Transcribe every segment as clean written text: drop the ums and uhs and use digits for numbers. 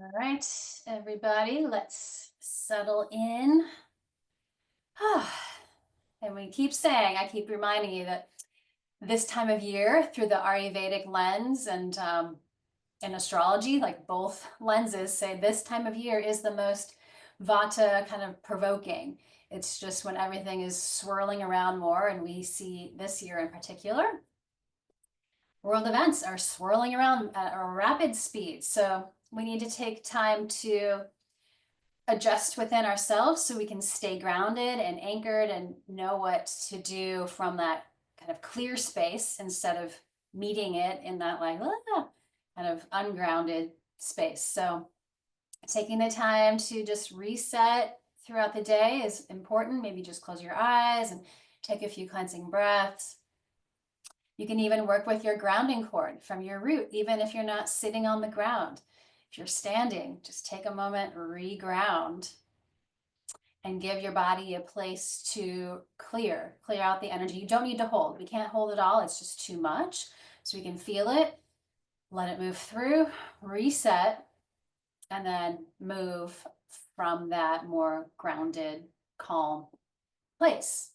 All right, everybody, let's settle in. And we keep saying, I keep reminding you that this time of year, through the Ayurvedic lens and in astrology, like both lenses say this time of year is the most vata kind of provoking. It's just when everything is swirling around more, and we see this year in particular, world events are swirling around at a rapid speed. So we need to take time to adjust within ourselves so we can stay grounded and anchored and know what to do from that kind of clear space instead of meeting it in that like kind of ungrounded space. So taking the time to just reset throughout the day is important. Maybe just close your eyes and take a few cleansing breaths. You can even work with your grounding cord from your root, even if you're not sitting on the ground. If you're standing, just take a moment, re-ground, and give your body a place to clear out the energy. You don't need to hold. We can't hold it all. It's just too much. So we can feel it, let it move through, reset, and then move from that more grounded, calm place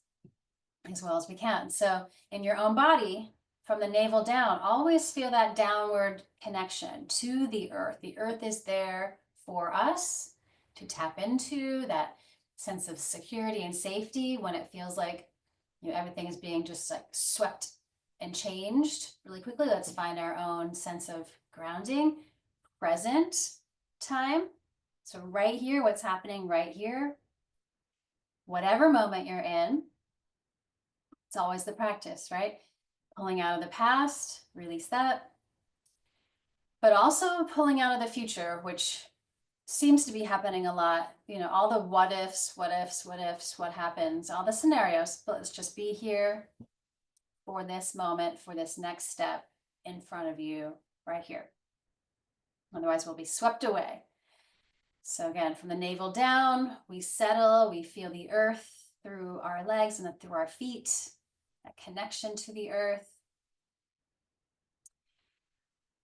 as well as we can. So in your own body, from the navel down, always feel that downward connection to the earth. The earth is there for us to tap into that sense of security and safety when it feels like everything is being just like swept and changed really quickly. Let's find our own sense of grounding, present time. So right here, what's happening right here, whatever moment you're in, it's always the practice, right? Pulling out of the past, release that, but also pulling out of the future, which seems to be happening a lot. All the what ifs, what happens, all the scenarios, but let's just be here for this moment, for this next step in front of you right here. Otherwise, we'll be swept away. So again, from the navel down, we settle, we feel the earth through our legs and then through our feet, that connection to the earth.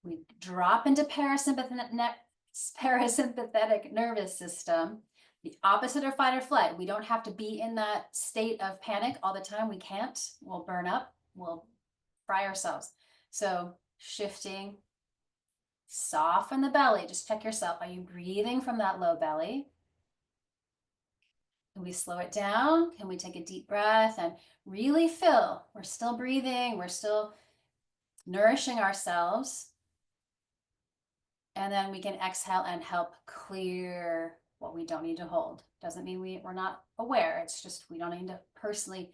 We drop into parasympathetic nervous system, the opposite of fight or flight. We don't have to be in that state of panic all the time. We can't. We'll burn up. We'll fry ourselves. So shifting, soften the belly. Just check yourself. Are you breathing from that low belly? Can we slow it down? Can we take a deep breath and really feel we're still breathing, we're still nourishing ourselves? And then we can exhale and help clear what we don't need to hold. Doesn't mean we're not aware. It's just we don't need to personally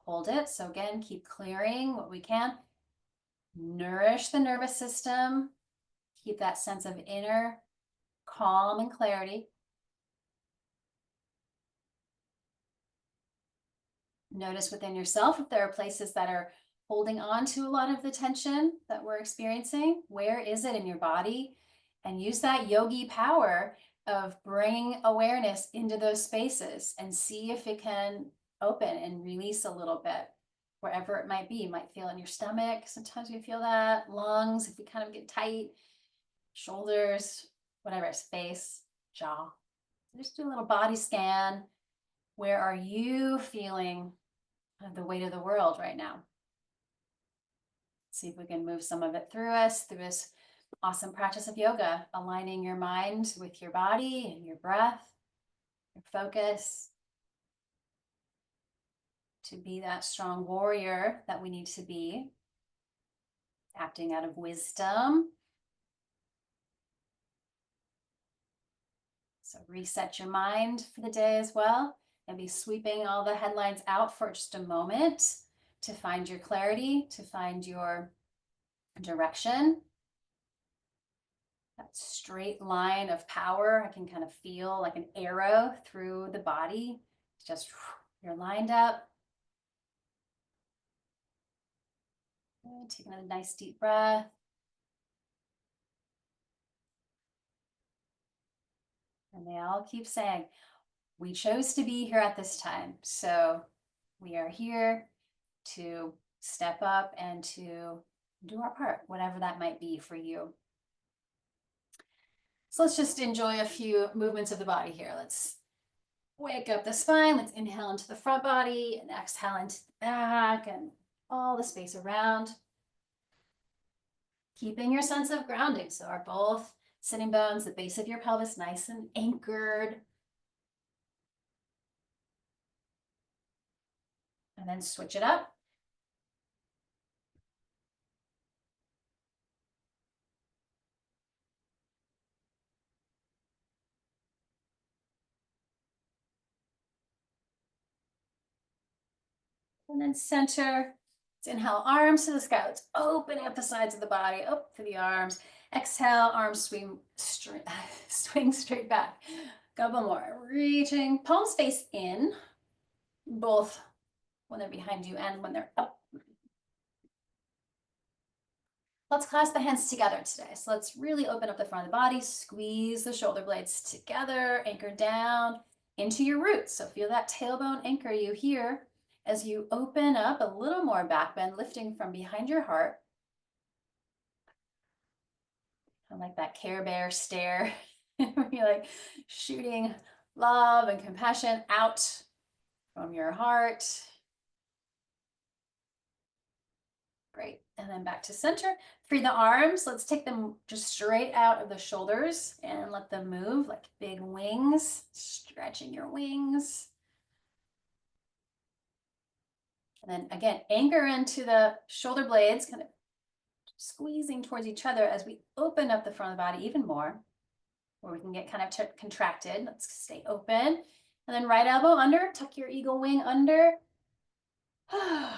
hold it. So again, keep clearing what we can. Nourish the nervous system. Keep that sense of inner calm and clarity. Notice within yourself if there are places that are holding on to a lot of the tension that we're experiencing. Where is it in your body? And use that yogi power of bringing awareness into those spaces and see if it can open and release a little bit wherever it might be. You might feel in your stomach. Sometimes we feel that. Lungs, if we kind of get tight. Shoulders, whatever, face, jaw. Just do a little body scan. Where are you feeling the weight of the world right now? See if we can move some of it through us through this awesome practice of yoga, aligning your mind with your body and your breath, your focus, to be that strong warrior that we need to be, acting out of wisdom. So reset your mind for the day as well, and be sweeping all the headlines out for just a moment to find your clarity, to find your direction. That straight line of power, I can kind of feel like an arrow through the body. It's just, you're lined up. Good. Take another nice deep breath. And they all keep saying, we chose to be here at this time. So we are here to step up and to do our part, whatever that might be for you. So let's just enjoy a few movements of the body here. Let's wake up the spine. Let's inhale into the front body and exhale into the back and all the space around. Keeping your sense of grounding. So are both sitting bones, the base of your pelvis nice and anchored. And then switch it up. And then center. Let's inhale, arms to the sky. Let's open up the sides of the body, up to the arms. Exhale, arms swing straight, swing straight back. Couple more. Reaching, palms face in, both when they're behind you and when they're up. Let's clasp the hands together today. So let's really open up the front of the body, squeeze the shoulder blades together, anchor down into your roots. So feel that tailbone anchor you here as you open up a little more back bend, lifting from behind your heart. I like that Care Bear stare. You're like shooting love and compassion out from your heart. Great. And then back to center. Free the arms. Let's take them just straight out of the shoulders and let them move like big wings, stretching your wings. And then again, anchor into the shoulder blades, kind of squeezing towards each other as we open up the front of the body even more, where we can get kind of contracted. Let's stay open. And then right elbow under, tuck your eagle wing under. I'm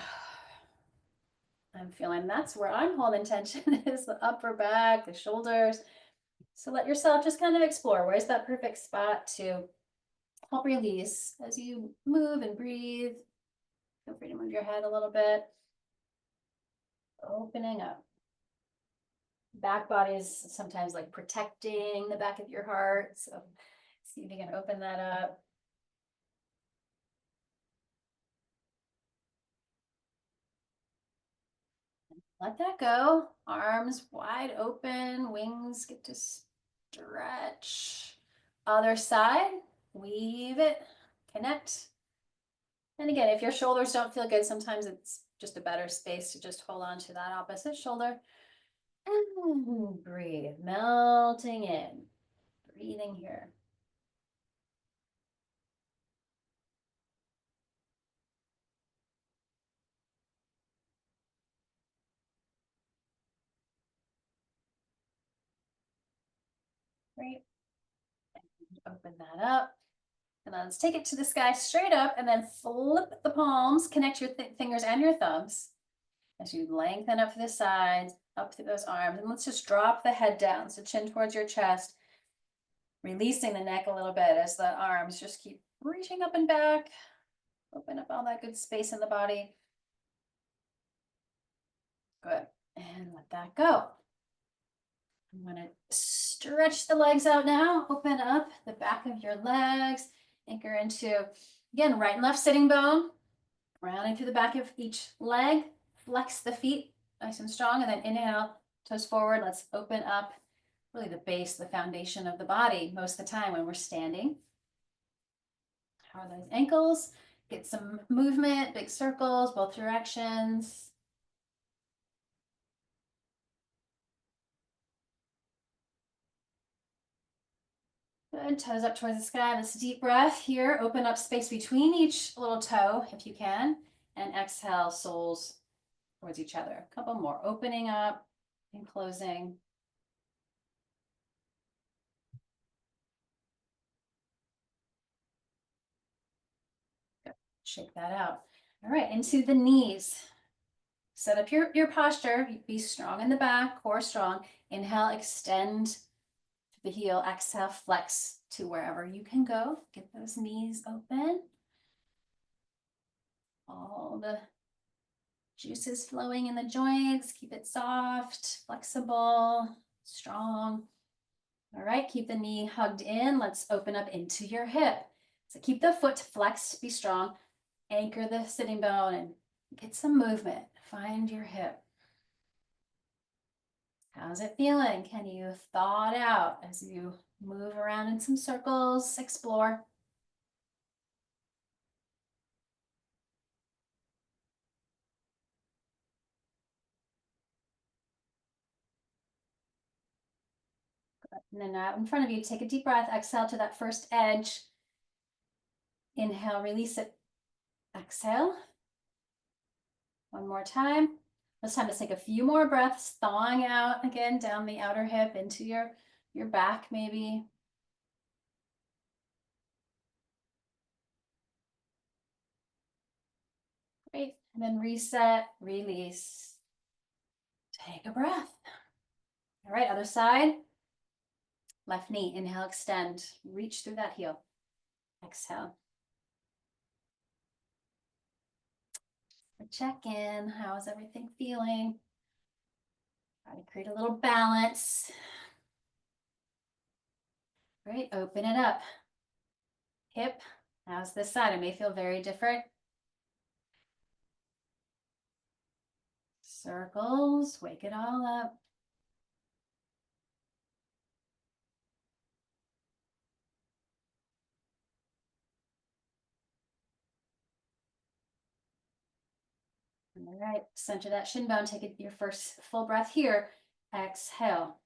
feeling that's where I'm holding tension is the upper back, the shoulders. So let yourself just kind of explore where's that perfect spot to help release as you move and breathe. Feel free to move your head a little bit. Opening up. Back body is sometimes like protecting the back of your heart. So see if you can open that up. Let that go. Arms wide open, wings get to stretch. Other side, weave it, connect. And again, if your shoulders don't feel good, sometimes it's just a better space to just hold on to that opposite shoulder. And breathe, melting in, breathing here. Great. Open that up. And then let's take it to the sky straight up and then flip the palms, connect your fingers and your thumbs as you lengthen up to the sides, up through those arms. And let's just drop the head down. So chin towards your chest, releasing the neck a little bit as the arms just keep reaching up and back. Open up all that good space in the body. Good. And let that go. I'm going to stretch the legs out now. Open up the back of your legs. Anchor into, again, right and left sitting bone. Rounding through the back of each leg. Flex the feet nice and strong. And then inhale, toes forward. Let's open up really the base, the foundation of the body most of the time when we're standing. How are those ankles? Get some movement, big circles, both directions. Good, toes up towards the sky. This deep breath here. Open up space between each little toe if you can. And exhale, soles towards each other. A couple more. Opening up and closing. Good. Shake that out. All right, into the knees. Set up your posture. Be strong in the back, core strong. Inhale, extend the heel. Exhale, flex to wherever you can go. Get those knees open. All the juices flowing in the joints. Keep it soft, flexible, strong. All right, keep the knee hugged in. Let's open up into your hip. So keep the foot flexed, be strong. Anchor the sitting bone and get some movement. Find your hip. How's it feeling? Can you thaw it out as you move around in some circles, explore? And then out in front of you, take a deep breath, exhale to that first edge. Inhale, release it. Exhale. One more time. This time, let's take a few more breaths, thawing out again down the outer hip into your back, maybe. Great. And then reset, release. Take a breath. All right, other side. Left knee, inhale, extend. Reach through that heel. Exhale. Check in. How is everything feeling? Try to create a little balance. Great, open it up. Hip. How's this side? It may feel very different. Circles, wake it all up. All right, center that shin bone. Take your first full breath here. Exhale.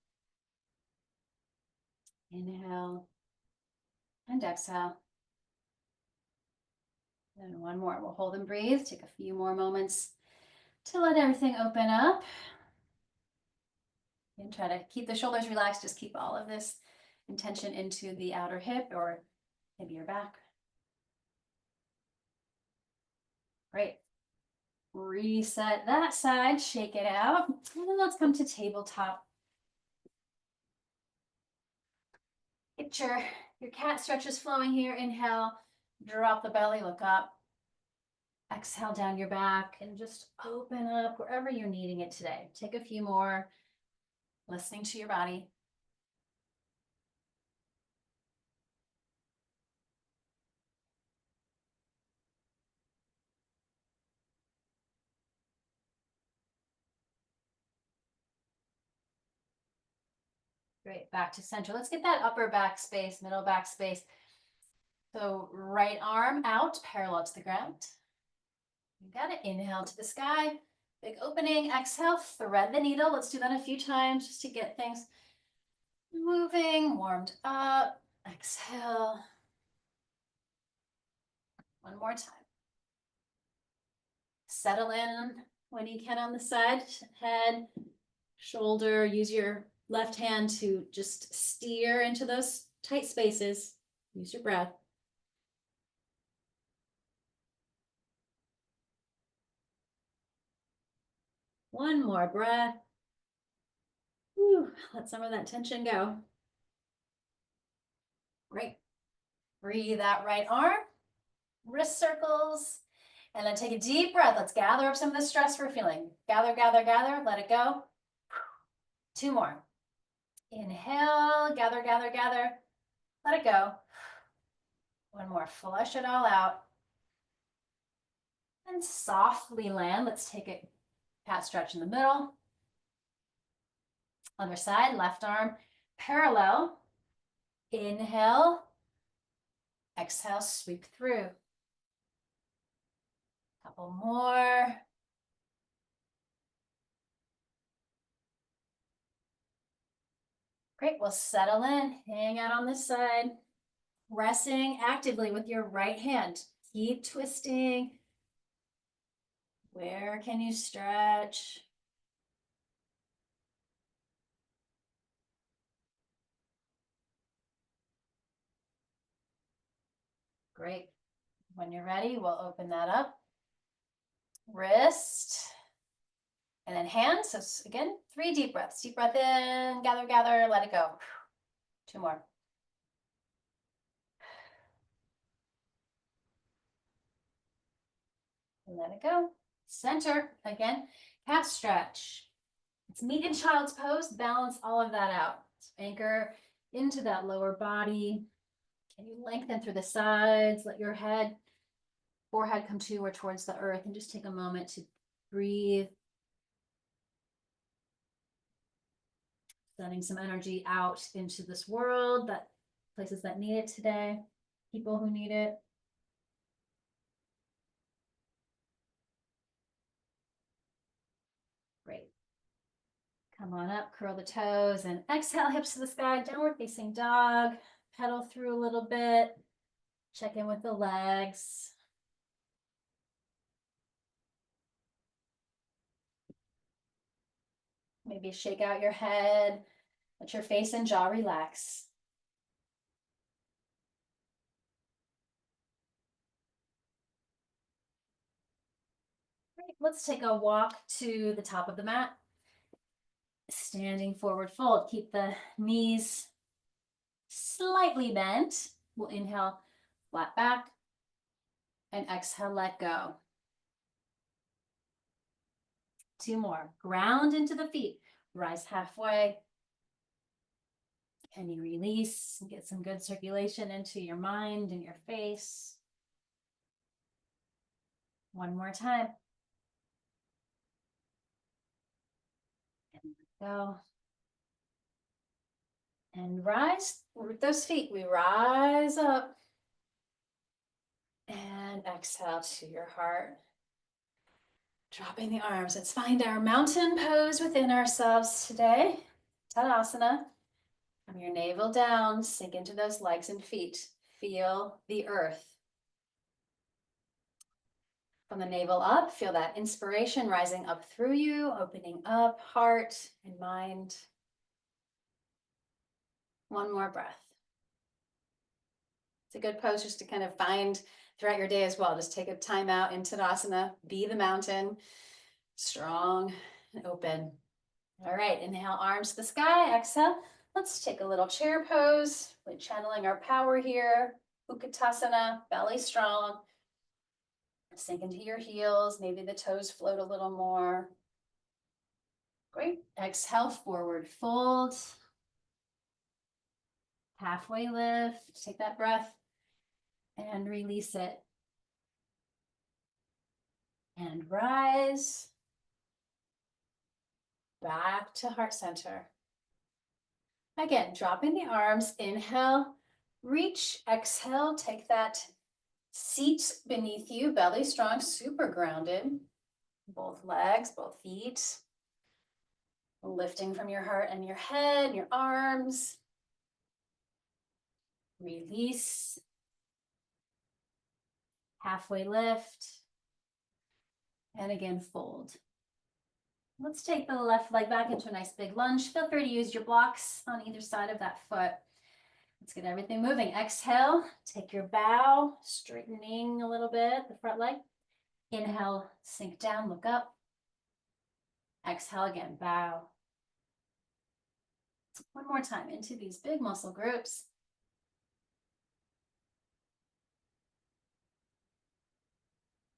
Inhale and exhale. And one more. We'll hold and breathe. Take a few more moments to let everything open up. And try to keep the shoulders relaxed. Just keep all of this intention into the outer hip or maybe your back. Great. Reset that side, shake it out. And then let's come to tabletop. Get your cat stretches flowing here. Inhale, drop the belly, look up. Exhale down your back and just open up wherever you're needing it today. Take a few more, listening to your body. Great, back to center. Let's get that upper back space, middle back space. So right arm out, parallel to the ground. You got it. Inhale to the sky. Big opening. Exhale, thread the needle. Let's do that a few times just to get things moving, warmed up. Exhale. One more time. Settle in when you can on the side, head, shoulder. Use your left hand to just steer into those tight spaces. Use your breath. One more breath. Whew, let some of that tension go. Great. Breathe out right arm, wrist circles, and then take a deep breath. Let's gather up some of the stress we're feeling. Gather, gather, gather, let it go. Two more. Inhale, gather, gather, gather, let it go. One more, flush it all out. And softly land. Let's take a cat stretch in the middle. Other side, left arm parallel. Inhale, exhale, sweep through. Couple more. Great, we'll settle in, hang out on this side, resting actively with your right hand. Keep twisting. Where can you stretch? Great. When you're ready, we'll open that up. Wrist. And then hands. So again, 3 deep breaths. Deep breath in, gather, gather, let it go. 2 more. Let it go. Center. Again, cat stretch. It's meet in child's pose. Balance all of that out. So anchor into that lower body. Can you lengthen through the sides? Let your head, forehead come to or towards the earth, and just take a moment to breathe. Sending some energy out into this world, that places that need it today, people who need it. Great. Come on up, curl the toes, and exhale, hips to the sky, downward facing dog. Pedal through a little bit. Check in with the legs. Maybe shake out your head. Let your face and jaw relax. Great. Let's take a walk to the top of the mat. Standing forward fold. Keep the knees slightly bent. We'll inhale, flat back, and exhale, let go. 2 more. Ground into the feet. Rise halfway. Can you release and get some good circulation into your mind and your face? 1 more time. And go. And rise. Root those feet. We rise up. And exhale to your heart. Dropping the arms. Let's find our mountain pose within ourselves today. Tadasana. From your navel down, sink into those legs and feet. Feel the earth. From the navel up, feel that inspiration rising up through you, opening up heart and mind. 1 more breath. It's a good pose just to kind of find throughout your day as well. Just take a time out in Tadasana, be the mountain, strong and open. All right, inhale, arms to the sky, exhale. Let's take a little chair pose, really channeling our power here. Utkatasana, belly strong. Sink into your heels, maybe the toes float a little more. Great. Exhale, forward fold. Halfway lift. Take that breath and release it. And rise. Back to heart center. Again, dropping the arms. Inhale, reach. Exhale, take that seat beneath you, belly strong, super grounded. Both legs, both feet. Lifting from your heart and your head, your arms. Release. Halfway lift. And again, fold. Let's take the left leg back into a nice big lunge. Feel free to use your blocks on either side of that foot. Let's get everything moving. Exhale, take your bow, straightening a little bit, the front leg. Inhale, sink down, look up. Exhale again, bow. 1 more time into these big muscle groups.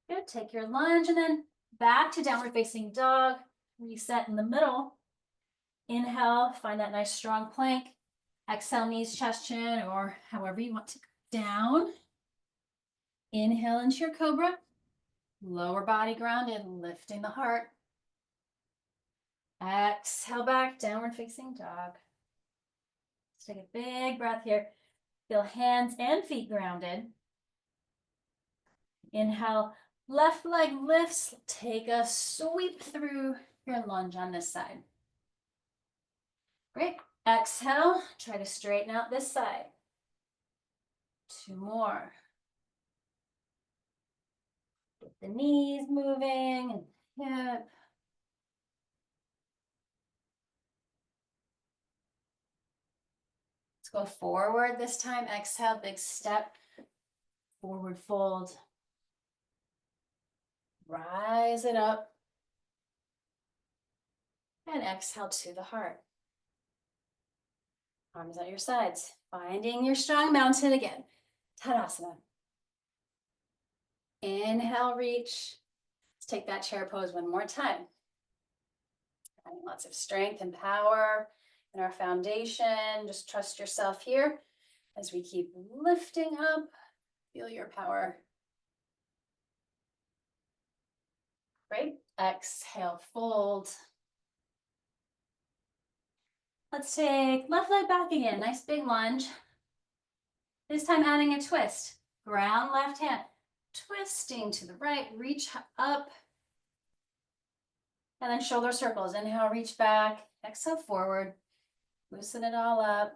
Good, take your lunge and then back to downward facing dog. Reset in the middle. Inhale, find that nice strong plank. Exhale, knees, chest, chin, or however you want to go down. Inhale into your cobra. Lower body grounded, lifting the heart. Exhale back, downward facing dog. Let's take a big breath here. Feel hands and feet grounded. Inhale, left leg lifts. Take a sweep through your lunge on this side. Great. Exhale, try to straighten out this side. 2 more. Get the knees moving and hip. Let's go forward this time. Exhale, big step. Forward fold. Rise it up. And exhale to the heart. Arms at your sides. Finding your strong mountain again. Tadasana. Inhale, reach. Let's take that chair pose 1 more time. Finding lots of strength and power in our foundation. Just trust yourself here as we keep lifting up. Feel your power. Great. Exhale, fold. Let's take left leg back again. Nice big lunge. This time adding a twist. Ground left hand. Twisting to the right. Reach up. And then shoulder circles. Inhale, reach back. Exhale, forward. Loosen it all up.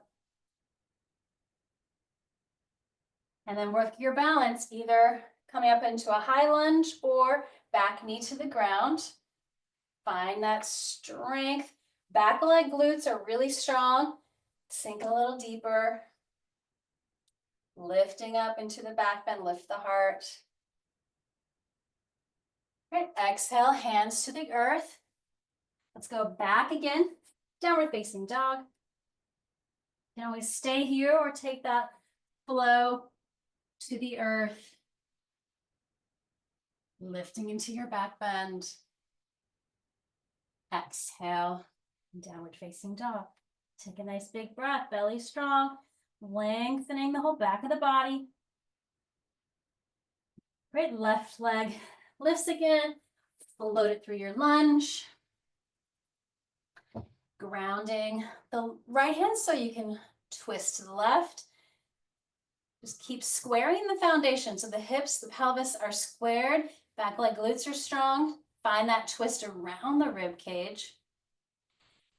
And then work your balance, either coming up into a high lunge or back knee to the ground. Find that strength. Back leg glutes are really strong. Sink a little deeper. Lifting up into the back bend, lift the heart. Great, exhale, hands to the earth. Let's go back again, downward facing dog. You can always stay here or take that flow to the earth. Lifting into your back bend. Exhale, downward facing dog. Take a nice big breath, belly strong, lengthening the whole back of the body. Great, left leg lifts again. Float it through your lunge. Grounding the right hand so you can twist to the left. Just keep squaring the foundation. So the hips, the pelvis are squared. Back leg glutes are strong. Find that twist around the rib cage.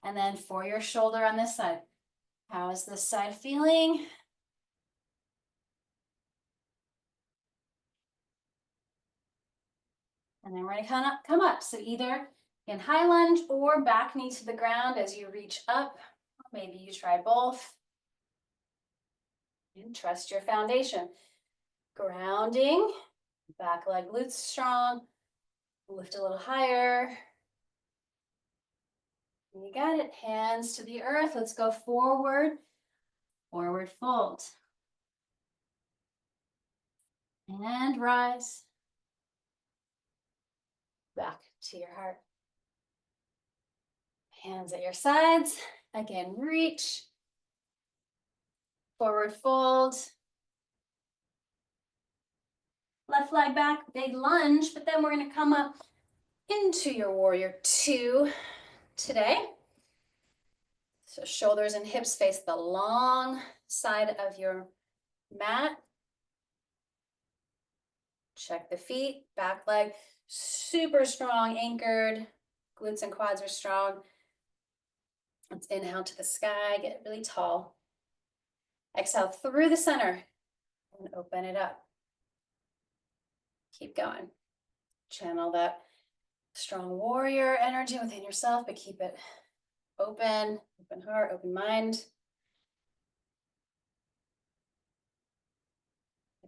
And then for your shoulder on this side. How is this side feeling? And then we're gonna come up. So either in high lunge or back knee to the ground as you reach up. Maybe you try both. And trust your foundation. Grounding, back leg glutes strong. Lift a little higher. You got it. Hands to the earth. Let's go forward. Forward fold. And rise. Back to your heart. Hands at your sides. Again, reach. Forward fold. Left leg back, big lunge, but then we're going to come up into your warrior two today. So shoulders and hips face the long side of your mat. Check the feet, back leg, super strong, anchored. Glutes and quads are strong. Let's inhale to the sky, get really tall. Exhale through the center and open it up. Keep going. Channel that strong warrior energy within yourself, but keep it open, open heart, open mind.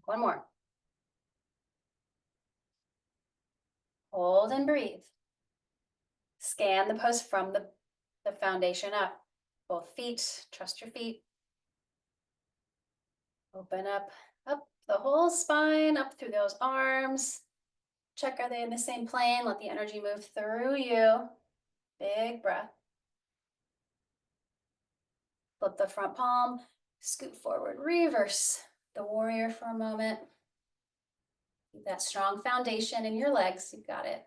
One more. Hold and breathe. Scan the pose from the foundation up. Both feet, trust your feet. Open up the whole spine, up through those arms. Check, are they in the same plane? Let the energy move through you. Big breath. Flip the front palm, scoot forward, reverse the warrior for a moment. Keep that strong foundation in your legs, you got it.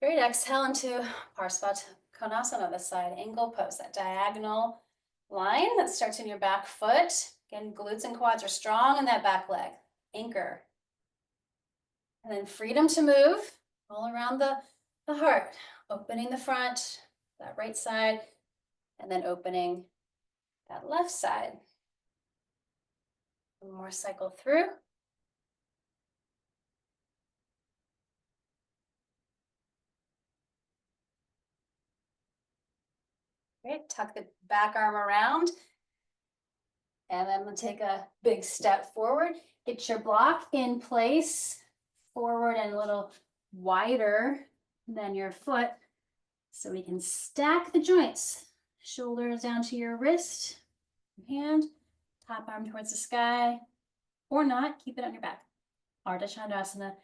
Great, exhale into Parsvakonasana, the side angle pose, that diagonal line that starts in your back foot. Again, glutes and quads are strong in that back leg. Anchor. And then freedom to move all around the heart. Opening the front, that right side, and then opening that left side. One more cycle through. Great, tuck the back arm around. And then we'll take a big step forward. Get your block in place, forward and a little wider than your foot. So we can stack the joints. Shoulders down to your wrist, your hand, top arm towards the sky, or not, keep it on your back. Ardha Chandrasana.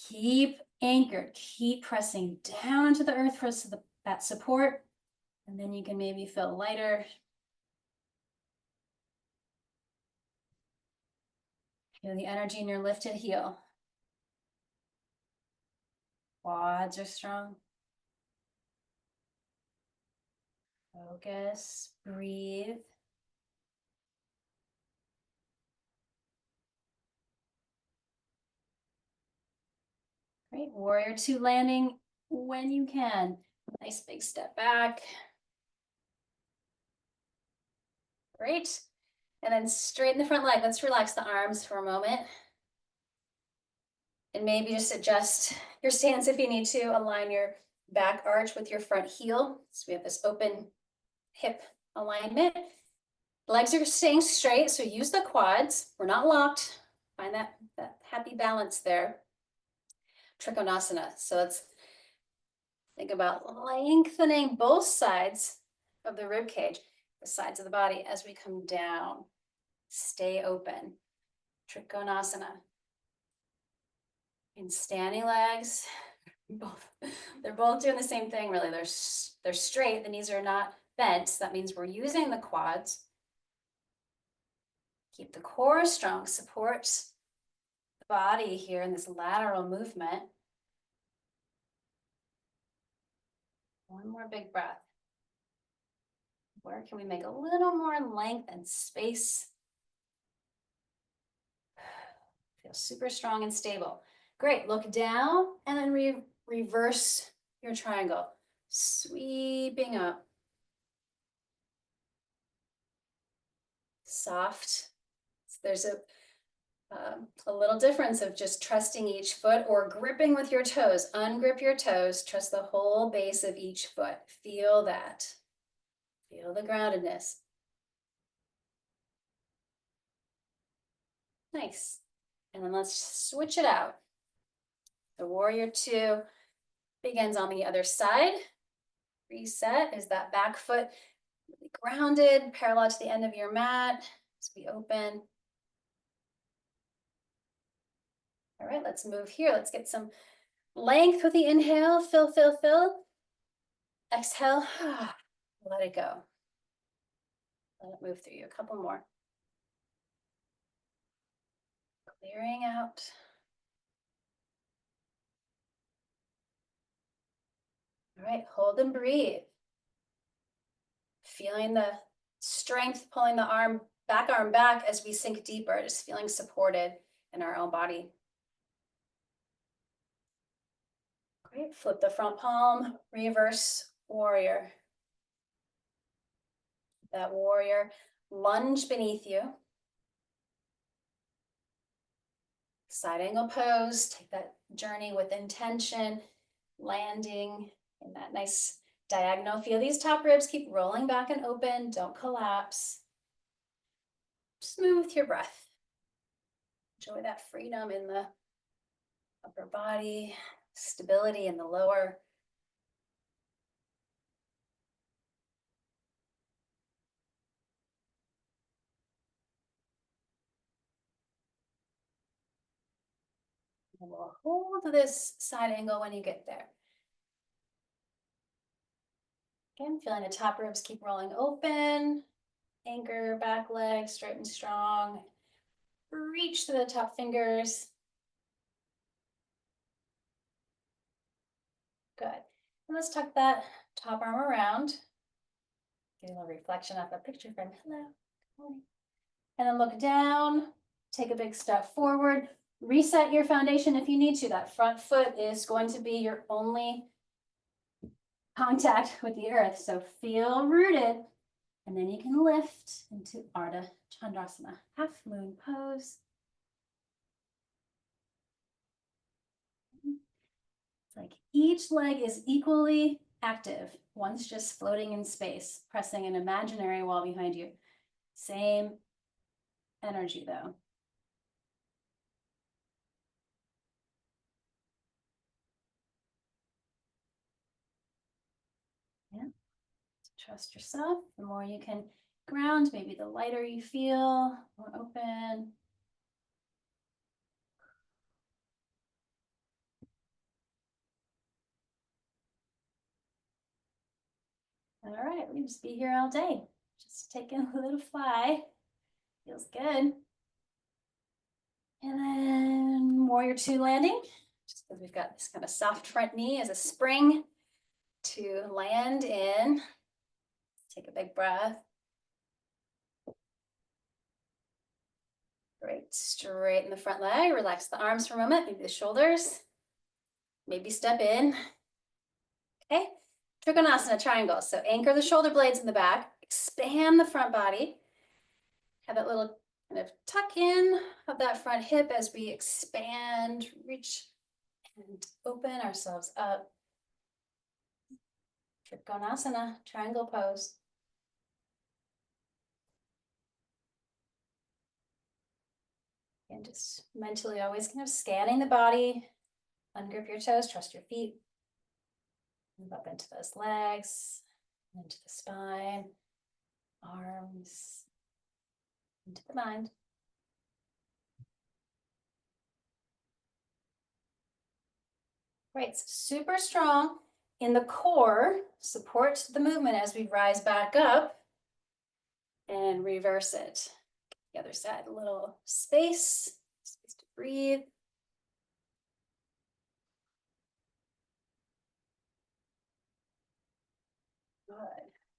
Keep anchored, keep pressing down into the earth for that support. And then you can maybe feel lighter. Feel the energy in your lifted heel. Quads are strong. Focus, breathe. Great, warrior two landing when you can. Nice big step back. Great. And then straighten the front leg. Let's relax the arms for a moment. And maybe just adjust your stance if you need to. Align your back arch with your front heel. So we have this open hip alignment. Legs are staying straight, so use the quads. We're not locked. Find that happy balance there. Trikonasana. So let's think about lengthening both sides of the rib cage, the sides of the body as we come down. Stay open. Trikonasana. In standing legs, they're both doing the same thing, really. They're straight. The knees are not bent. That means we're using the quads. Keep the core strong. Support the body here in this lateral movement. One more big breath. Where can we make a little more length and space? Feel super strong and stable. Great, look down and then reverse your triangle. Sweeping up. Soft. So there's a little difference of just trusting each foot or gripping with your toes. Ungrip your toes. Trust the whole base of each foot. Feel that. Feel the groundedness. Nice. And then let's switch it out. The warrior two begins on the other side. Reset is that back foot really grounded, parallel to the end of your mat. As we open. All right, let's move here. Let's get some length with the inhale. Fill, fill, fill. Exhale. Let it go. Let it move through you. A couple more. Clearing out. All right, hold and breathe. Feeling the strength pulling the arm back as we sink deeper, just feeling supported in our own body. Great, flip the front palm, reverse warrior. That warrior lunge beneath you. Side angle pose, take that journey with intention, landing in that nice diagonal. Feel these top ribs keep rolling back and open, don't collapse. Just move with your breath. Enjoy that freedom in the upper body, stability in the lower. And we'll hold this side angle when you get there. Again, feeling the top ribs keep rolling open. Anchor your back leg, straight and strong. Reach to the top fingers. Good. And let's tuck that top arm around. Get a little reflection of the picture frame. Hello. Good morning. And then look down. Take a big step forward. Reset your foundation if you need to. That front foot is going to be your only contact with the earth. So feel rooted. And then you can lift into Ardha Chandrasana, half moon pose. It's like each leg is equally active. One's just floating in space, pressing an imaginary wall behind you. Same energy though. Yeah. Trust yourself. The more you can ground, maybe the lighter you feel, more open. All right, we can just be here all day. Just taking a little fly. Feels good. And then warrior two landing. Just because we've got this kind of soft front knee as a spring to land in Take a big breath. Great, straighten the front leg, relax the arms for a moment, maybe the shoulders. Maybe step in. Okay, Trikonasana triangle. So anchor the shoulder blades in the back, expand the front body. Have that little kind of tuck in of that front hip as we expand, reach, and open ourselves up. Trikonasana, triangle pose. And just mentally always kind of scanning the body. Ungrip your toes, trust your feet. Move up into those legs, into the spine, arms, into the mind. Great, so super strong in the core. Support the movement as we rise back up and reverse it. The other side, a little space to breathe. Good,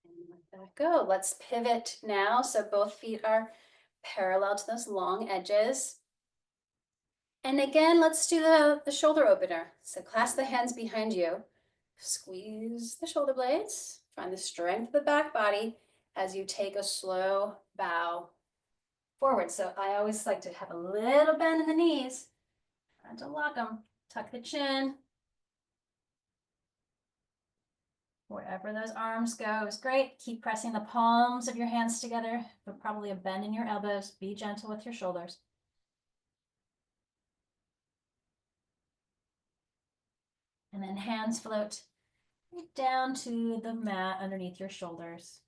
and let that go. Let's pivot now. So both feet are parallel to those long edges. And again, let's do the shoulder opener. So clasp the hands behind you. Squeeze the shoulder blades. Find the strength of the back body as you take a slow bow forward. So I always like to have a little bend in the knees. Try to lock them. Tuck the chin. Wherever those arms go is great. Keep pressing the palms of your hands together, but probably a bend in your elbows. Be gentle with your shoulders. And then hands float down to the mat underneath your shoulders.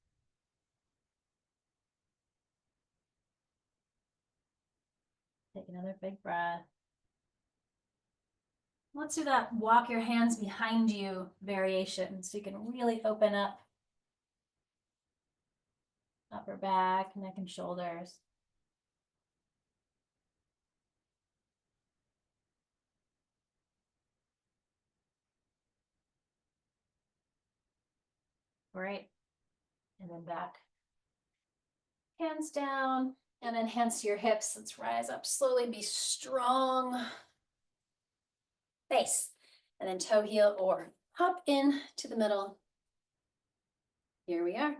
Take another big breath. Let's do that walk your hands behind you variation so you can really open up upper back, neck, and shoulders. Great. And then back. Hands down and then hands to your hips. Let's rise up slowly, be strong. Face. And then toe heel or hop in to the middle. Here we are.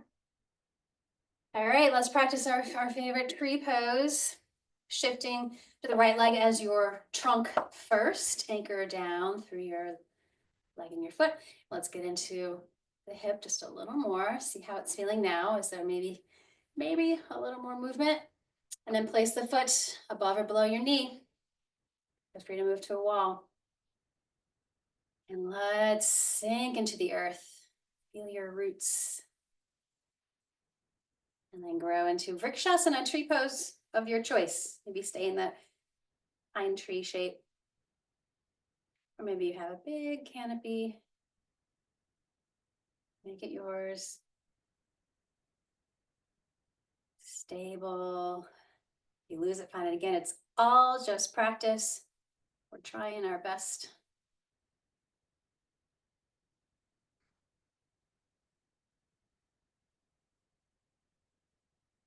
All right, let's practice our favorite tree pose. Shifting to the right leg as your trunk first. Anchor down through your leg and your foot. Let's get into the hip just a little more. See how it's feeling now. Is there maybe a little more movement? And then place the foot above or below your knee. Feel free to move to a wall. And let's sink into the earth. Feel your roots. And then grow into Vrikshasana, tree pose of your choice. Maybe stay in that pine tree shape. Or maybe you have a big canopy. Make it yours. Stable. If you lose it, find it again. It's all just practice. We're trying our best.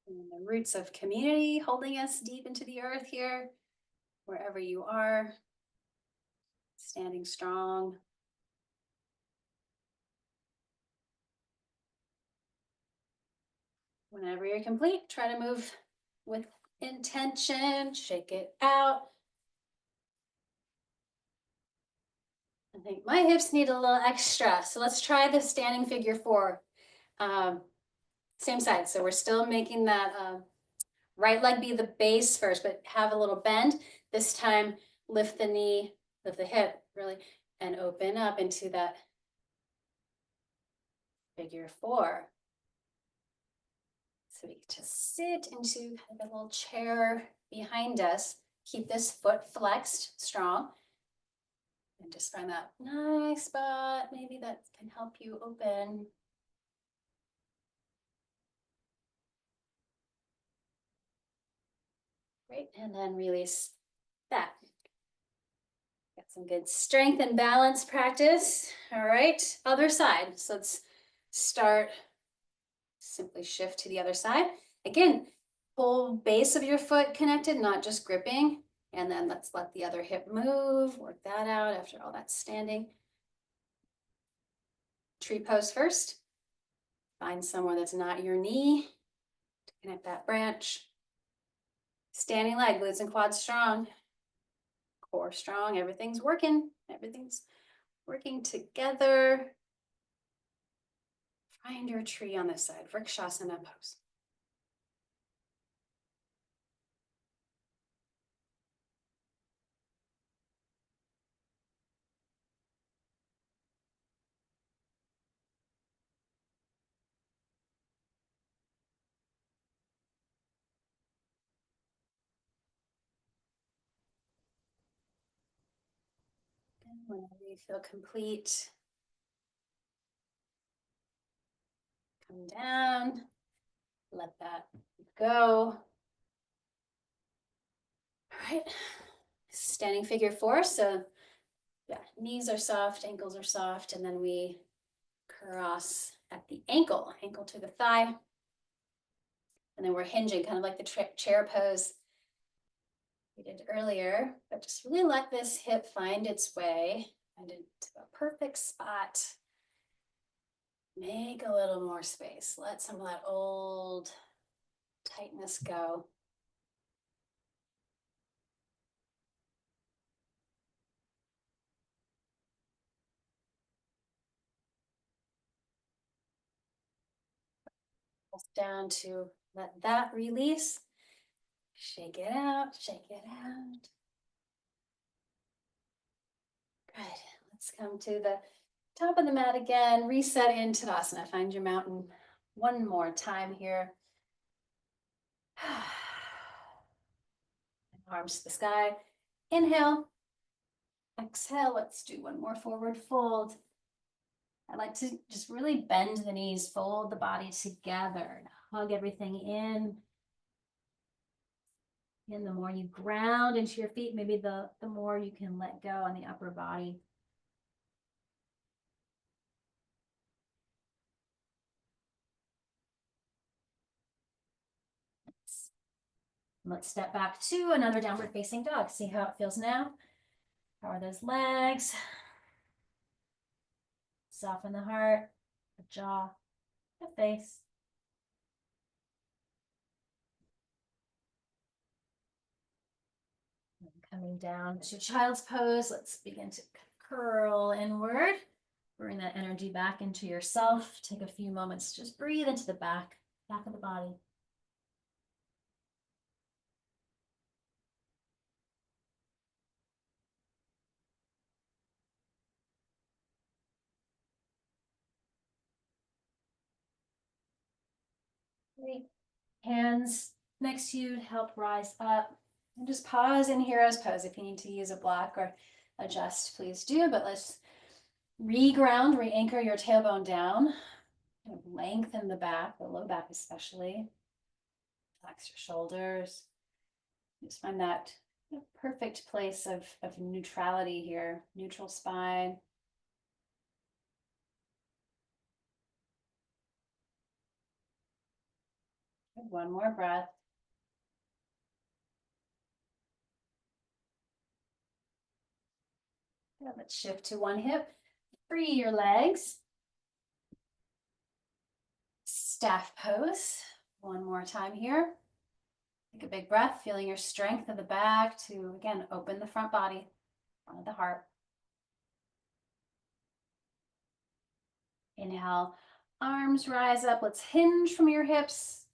And the roots of community holding us deep into the earth here, wherever you are, standing strong. Whenever you're complete, try to move with intention, shake it out. I think my hips need a little extra, so let's try the standing figure 4. Same side, so we're still making that right leg be the base first, but have a little bend. This time, lift the knee, lift the hip, really, and open up into that figure 4. So we just sit into kind of a little chair behind us. Keep this foot flexed, strong. And just find that nice spot, maybe that can help you open. Great, and then release that. Got some good strength and balance practice. All right, other side. So let's start simply shift to the other side. Again, whole base of your foot connected, not just gripping. And then let's let the other hip move, work that out after all that standing. Tree pose first. Find somewhere that's not your knee to connect that branch. Standing leg, glutes and quads strong. Core strong, everything's working. Everything's working together. Find your tree on this side, Vrikshasana pose. And whenever you feel complete, come down, let that go. All right, standing figure four. So yeah, knees are soft, ankles are soft, and then we cross at the ankle, ankle to the thigh. And then we're hinging, kind of like the chair pose we did earlier, but just really let this hip find its way, find into a perfect spot. Make a little more space. Let some of that old tightness go. Down to let that release. Shake it out, shake it out. Good. Let's come to the top of the mat again. Reset in Tadasana. Find your mountain one more time here. Arms to the sky. Inhale. Exhale. Let's do one more forward fold. I like to just really bend the knees, fold the body together, hug everything in. And the more you ground into your feet, maybe the more you can let go on the upper body. Let's step back to another downward facing dog. See how it feels now. How are those legs? Soften the heart, the jaw, the face. And coming down to child's pose, let's begin to curl inward. Bring that energy back into yourself. Take a few moments, just breathe into the back of the body. Great. Hands next to you to help rise up. And just pause in hero's pose. If you need to use a block or adjust, please do. But let's reground, re-anchor your tailbone down. Kind of lengthen the back, the low back especially. Relax your shoulders. Just find that perfect place of neutrality here. Neutral spine. One more breath. Yeah, let's shift to one hip. Free your legs. Staff pose. One more time here. Take a big breath, feeling your strength of the back to, again, open the front body, front of the heart. Inhale, arms rise up. Let's hinge from your hips,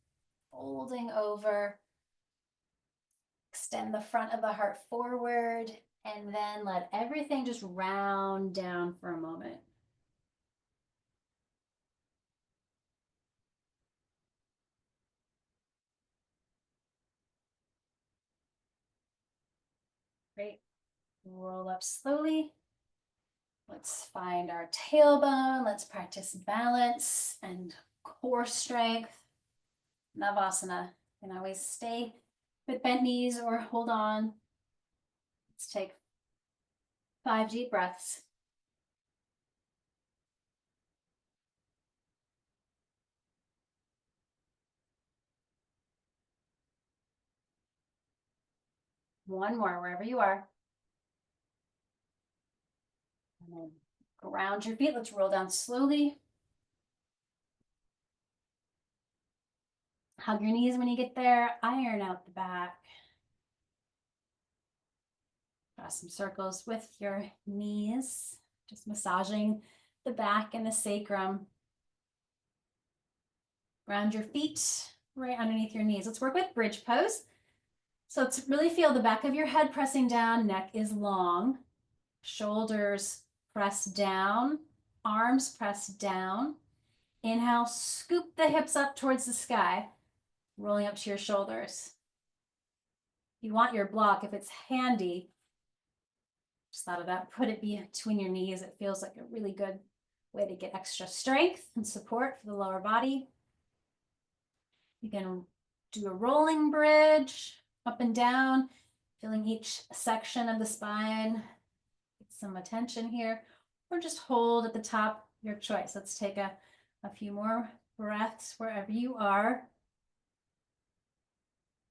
folding over. Extend the front of the heart forward, and then let everything just round down for a moment. Great. Roll up slowly. Let's find our tailbone. Let's practice balance and core strength. Navasana. You can always stay with bent knees or hold on. Let's take 5 deep breaths. One more, wherever you are. And then ground your feet. Let's roll down slowly. Hug your knees when you get there. Iron out the back. Draw some circles with your knees. Just massaging the back and the sacrum. Ground your feet right underneath your knees. Let's work with bridge pose. So let's really feel the back of your head pressing down. Neck is long. Shoulders press down. Arms press down. Inhale, scoop the hips up towards the sky, rolling up to your shoulders. You want your block, if it's handy, just thought of that, put it between your knees. It feels like a really good way to get extra strength and support for the lower body. You can do a rolling bridge up and down, feeling each section of the spine. Get some attention here, or just hold at the top, your choice. Let's take a few more breaths wherever you are.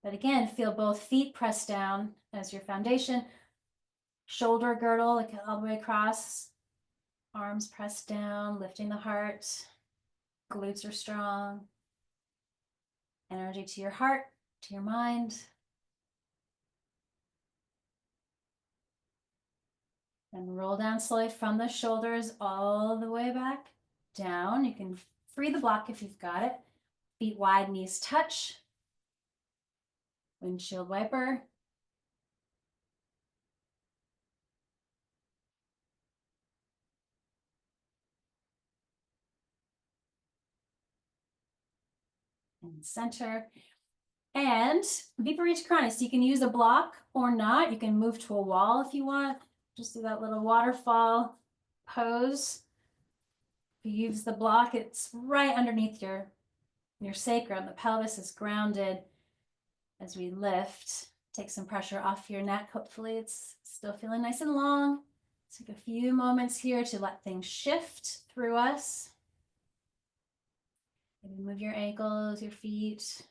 But again, feel both feet press down as your foundation, shoulder girdle like all the way across, arms pressed down, lifting the heart, glutes are strong, energy to your heart, to your mind. And roll down slowly from the shoulders all the way back down. You can free the block if you've got it. Feet wide, knees touch. Windshield wiper. And center. And Viparita, so you can use a block or not. You can move to a wall if you want. Just do that little waterfall pose. If you use the block, it's right underneath your sacrum. The pelvis is grounded as we lift. Take some pressure off your neck. Hopefully it's still feeling nice and long. Take a few moments here to let things shift through us. Maybe move your ankles, your feet.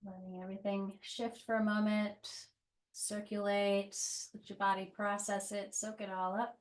Letting everything shift for a moment, circulate, let your body process it, soak it all up.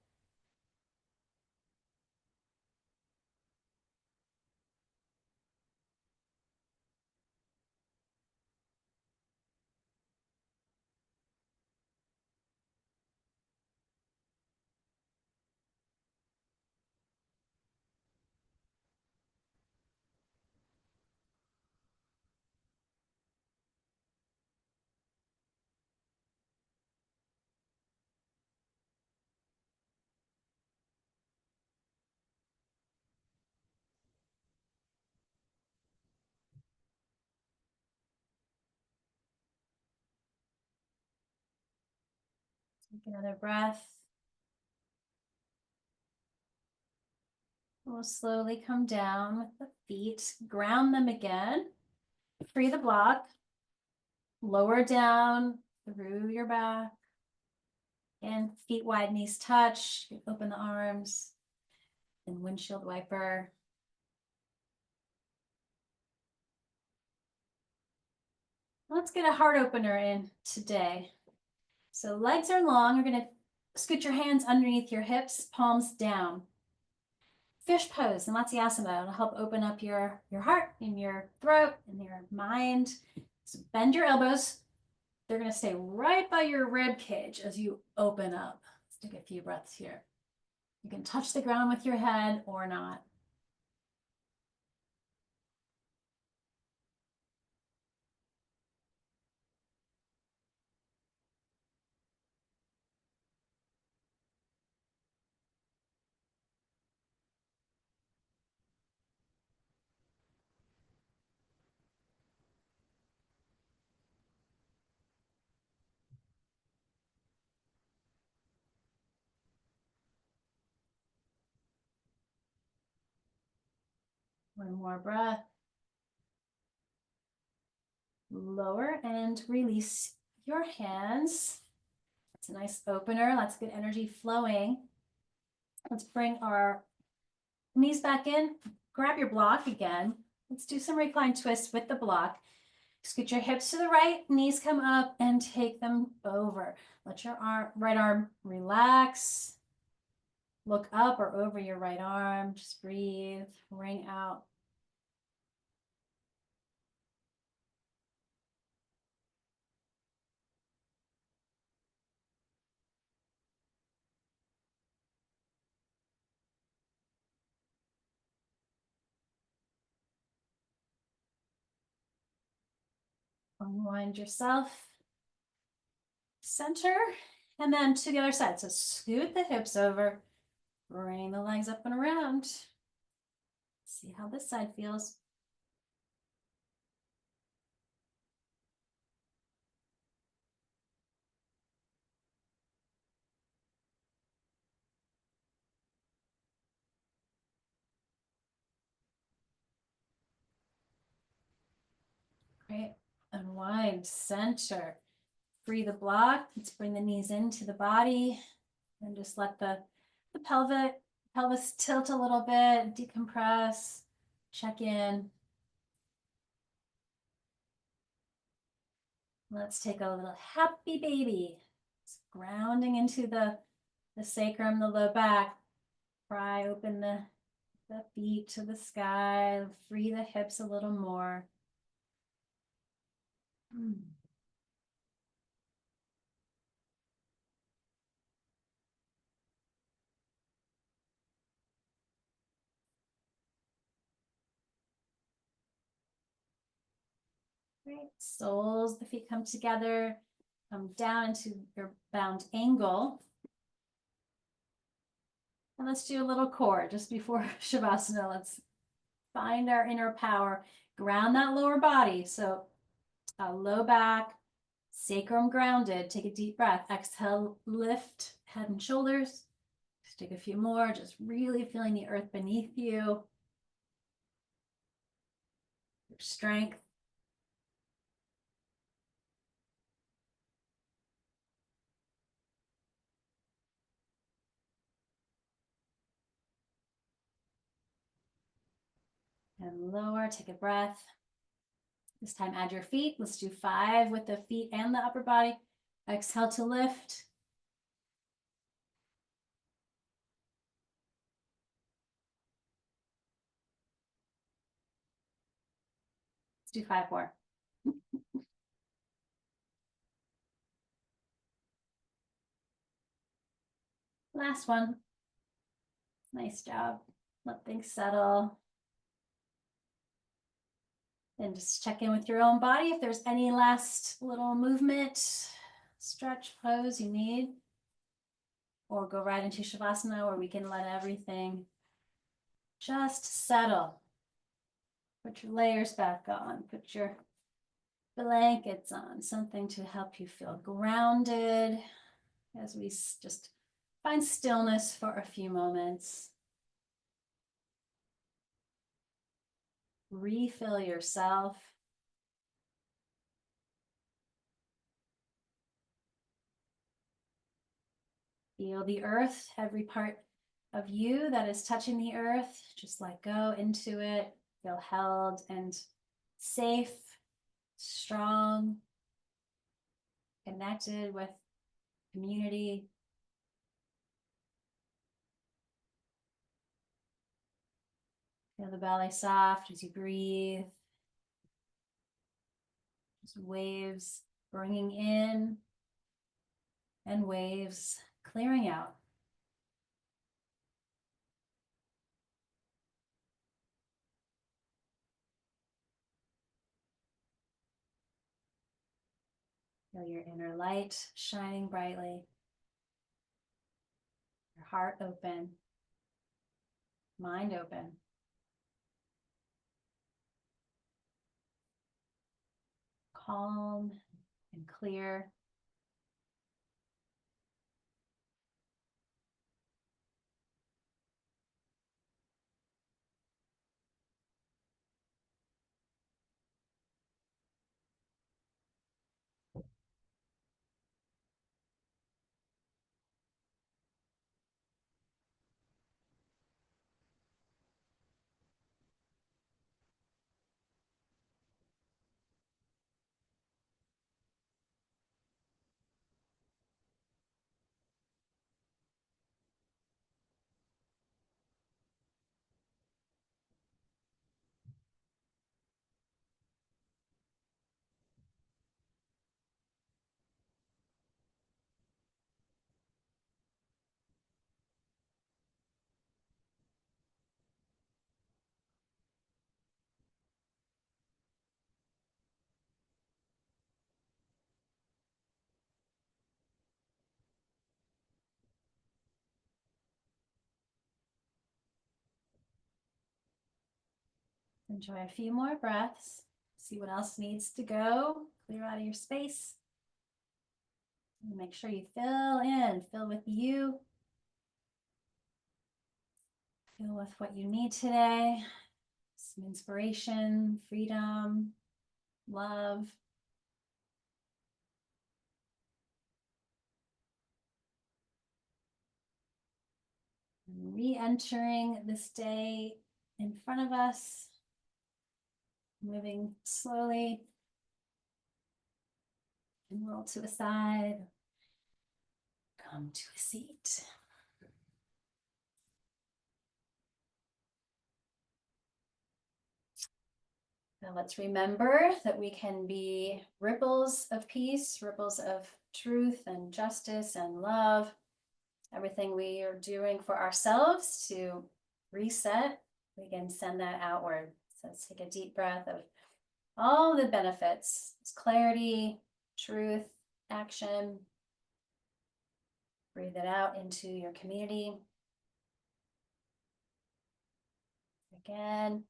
Take another breath. We'll slowly come down with the feet, ground them again, free the block, lower down through your back, and feet wide, knees touch, open the arms, and windshield wiper. Let's get a heart opener in today. So legs are long. You're going to scoot your hands underneath your hips, palms down. Fish pose and Matsyasana will help open up your heart and your throat and your mind. So bend your elbows. They're going to stay right by your rib cage as you open up. Let's take a few breaths here. You can touch the ground with your head or not. One more breath. Lower and release your hands. It's a nice opener. Let's get energy flowing. Let's bring our knees back in. Grab your block again. Let's do some recline twists with the block. Scoot your hips to the right, knees come up and take them over. Let your right arm relax. Look up or over your right arm. Just breathe, ring out. Unwind yourself. Center. And then to the other side. So scoot the hips over. Bring the legs up and around. See how this side feels. Great. Unwind, center. Free the block. Let's bring the knees into the body and just let the pelvis tilt a little bit, decompress, check in. Let's take a little happy baby. It's grounding into the sacrum, the low back. Pry open the feet to the sky. Free the hips a little more. Great. Soles, the feet come together. Come down into your bound angle. And let's do a little core just before Shavasana. Let's find our inner power. Ground that lower body. So low back, sacrum grounded. Take a deep breath. Exhale, lift head and shoulders. Just take a few more. Just really feeling the earth beneath you. Your strength. And lower, take a breath. This time add your feet. Let's do 5 with the feet and the upper body. Exhale to lift. Let's do 5 more. Last one. Nice job. Let things settle. And just check in with your own body if there's any last little movement, stretch, pose you need. Or go right into Shavasana where we can let everything just settle. Put your layers back on. Put your blankets on. Something to help you feel grounded as we just find stillness for a few moments. Refill yourself. Feel the earth, every part of you that is touching the earth. Just let go into it. Feel held and safe, strong, connected with community. Feel the belly soft as you breathe. Just waves bringing in and waves clearing out. Feel your inner light shining brightly. Your heart open. Mind open. Calm and clear. Enjoy a few more breaths. See what else needs to go. Clear out of your space. And make sure you fill with you. Fill with what you need today. Some inspiration, freedom, love. And re-entering this day in front of us. Moving slowly and roll to a side. Come to a seat. Now let's remember that we can be ripples of peace, ripples of truth and justice and love. Everything we are doing for ourselves to reset, we can send that outward. So let's take a deep breath of all the benefits. It's clarity, truth, action. Breathe it out into your community. Again,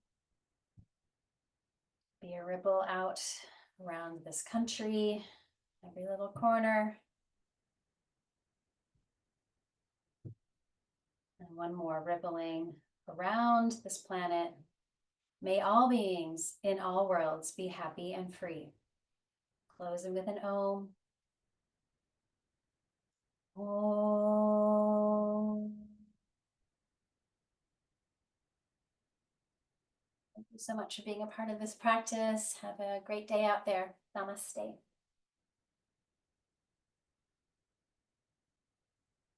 be a ripple out around this country, every little corner. And one more rippling around this planet. May all beings in all worlds be happy and free. Closing with an Om. Om. Thank you so much for being a part of this practice. Have a great day out there. Namaste.